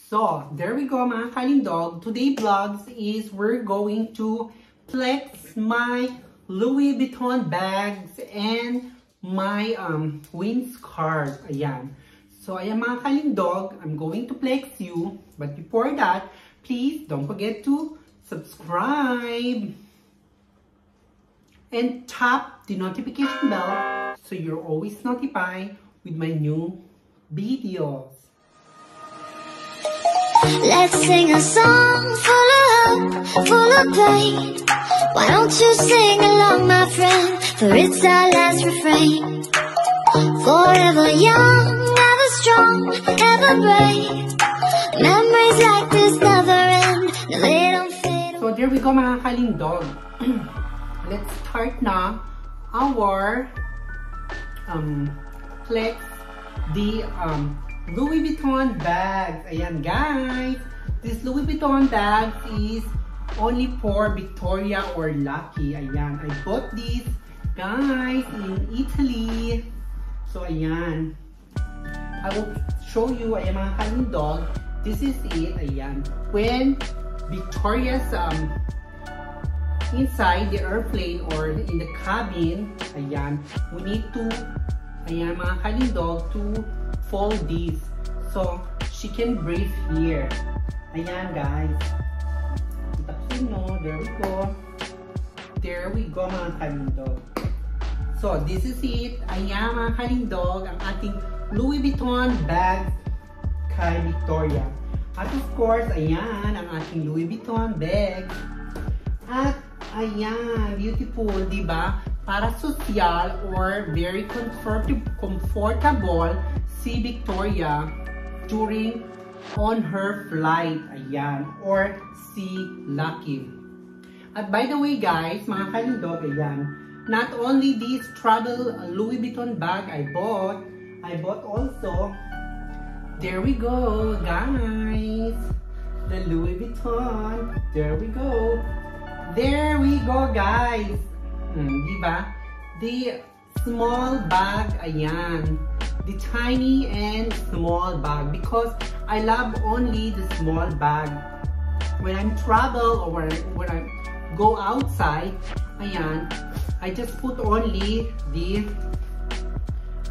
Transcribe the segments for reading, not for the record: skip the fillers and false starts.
So, there we go mga kalindog. Today vlogs is we're going to flex my Louis Vuitton bags and my wind scarf. Ayan. So, ayan mga kalindog, I'm going to flex you. But before that, please don't forget to subscribe and tap the notification bell so you're always notified with my new videos. Let's sing a song full of hope, full of pain. Why don't you sing along, my friend? For it's our last refrain. Forever young, ever strong, ever brave. Memories like this never end. No, they don't fade. So there we go mga kalindog. Let's start na our flex the Louis Vuitton bags. Ayan guys, this Louis Vuitton bags is only for Victoria or Lucky. Ayan, I bought these guys in Italy. So ayan, I will show you. Ayan mga kalindog, this is it. Ayan, when Victoria's inside the airplane or in the cabin, ayan, we need to, ayan mga kalindog, to fold this so she can breathe here. Ayan guys, tapos no, there we go. There we go mga kalindog. So this is it. Ayan mga kalindog, ang ating Louis Vuitton bag kay Victoria. At of course, ayan ang ating Louis Vuitton bag. At ayan, beautiful, diba? Para social or very comfortable si Victoria during on her flight. Ayan, or si Lucky. At by the way guys, mga kalindog, ayan, not only this travel Louis Vuitton bag I bought also, there we go guys, the Louis Vuitton, there we go guys. Diba? The small bag, ayan, the tiny and small bag, because I love only the small bag when I'm travel or when I go outside. Ayan, I just put only the,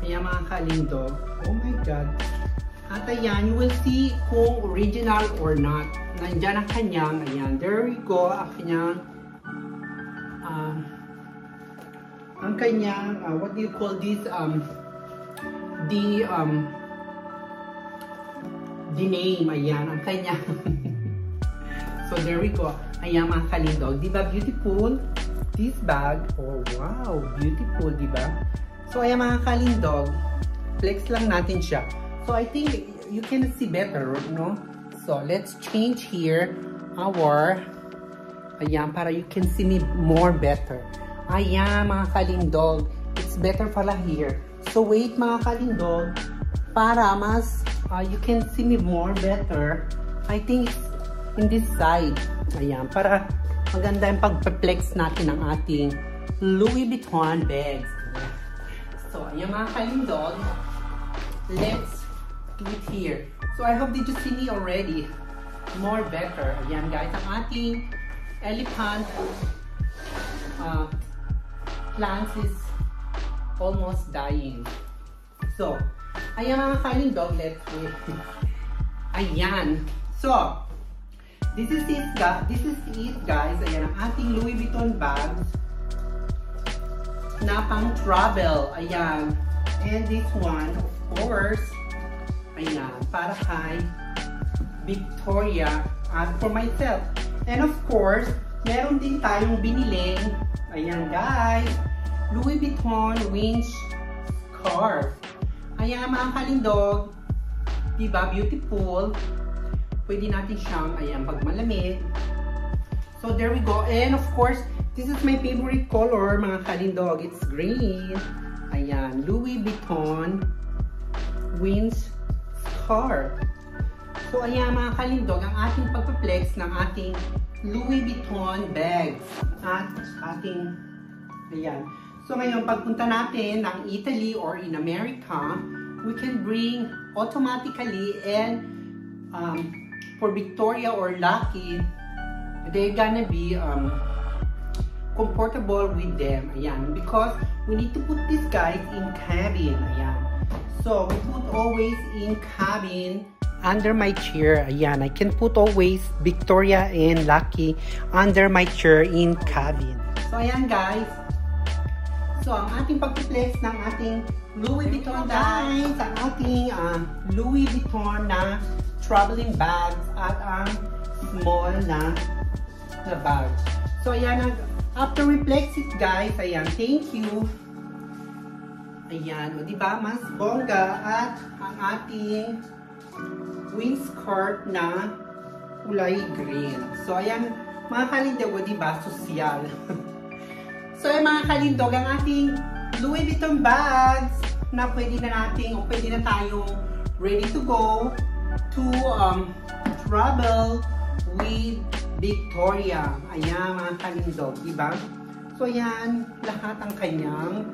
ayan mga kalindog, oh my god. At ayan, you will see kung original or not. Nandyan ang kanyang, ayan, there we go, ang kanyang what do you call this, the name, ayan, ang kanyang so there we go, ayan mga kalindog, diba beautiful this bag? Oh wow, beautiful, diba? So ayan mga kalindog, flex lang natin siya. So I think you can see better, no? So let's change here our, ayan, para you can see me more better. Ayan mga kalindog, it's better pala here. So wait mga kalindog, para mas you can see me more better, I think it's in this side. Ayan, para maganda yung pag-flex natin ng ating Louis Vuitton bags. So ayan mga kalindog, let's do it here. So I hope that you see me already more better. Ayan guys, ang ating elephant plants is almost dying. So, ayan mga kalindog, let's wait. Ayan. So, this is it guys. Ayan ang ating Louis Vuitton bags na pang travel. Ayan. And this one, of course, ayan, para kay Victoria at for myself. And of course, meron din tayong biniling, ayan guys, Louis Vuitton winch scarf. Ayan mga kalindog, diba beautiful? Pwede natin siyang, ayan, pag malamig. So there we go. And of course, this is my favorite color mga kalindog. It's green. Ayan, Louis Vuitton winch scarf. So ayan mga kalindog, ang ating pagpa-flex ng ating Louis Vuitton bags at ating, ayan. So ngayon, pagpunta natin ng Italy or in America, we can bring automatically and for Victoria or Lucky, they're gonna be comfortable with them. Ayan. Because we need to put these guys in cabin. Ayan. So, we put always in cabin under my chair. Ayan. I can put always Victoria and Lucky under my chair in cabin. So, ayan guys. So, ang ating pag-flex ng ating Louis Vuitton guys, ang ating Louis Vuitton na traveling bags at ang small na bag. So, ayan, after we flex it guys, ayan, thank you. Ayan, o diba, mas bongga at ang ating windskirt na kulay green. So, ayan, mga kalindog, o diba, sosyal. So, ayan mga kalindog, ang ating Louis Vuitton bags na pwede na natin, o pwede na tayong ready to go to travel with Victoria. Ayan mga kalindog, diba? So, ayan, lahat ang kanyang.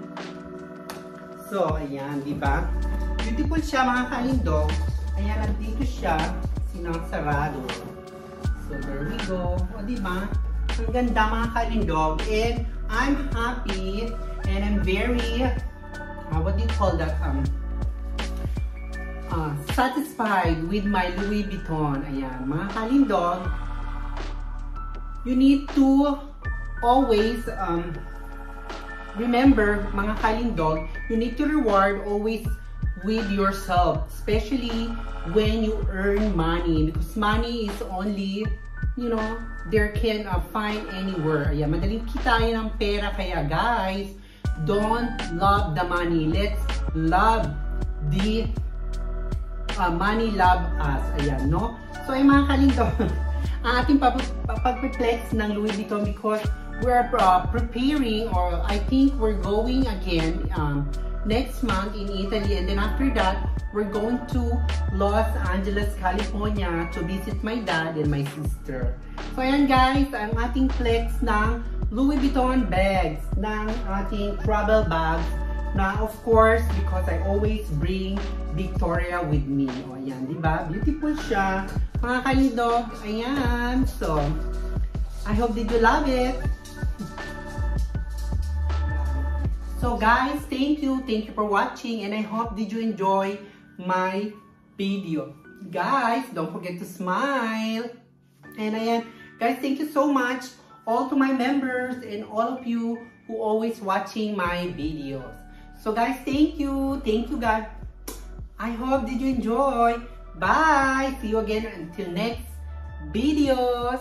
So, ayan, diba? Beautiful siya mga kalindog. Ayan, nandito siya, sinasarado. So, there we go. O, diba? Ang ganda mga kalindog. And I'm happy and I'm very, what do you call that? Satisfied with my Louis Vuitton. Ayan, mga kalindog. You need to always remember, mga kalindog, you need to reward always with yourself, especially when you earn money, because money is only, you know, there can find anywhere. Ayan, madaling kitain ng pera, kaya guys, don't love the money. Let's love the money love us. Ayan, no? So, ay mga kalindog, ang ating pag-flex ng Louis Vuitton because we're preparing, or I think we're going again next month in Italy, and then after that, we're going to Los Angeles, California to visit my dad and my sister. So, ayan guys, ang ating flex ng Louis Vuitton bags, ng ating travel bags, na of course, because I always bring Victoria with me. O, ayan, diba? Beautiful siya. Mga kalindog, ayan. So, I hope that you love it. So guys, thank you for watching, and I hope did you enjoy my video. Guys, don't forget to smile. And ayan, guys, thank you so much all to my members and all of you who always watching my videos. So guys, thank you guys. I hope did you enjoy. Bye. See you again until next videos.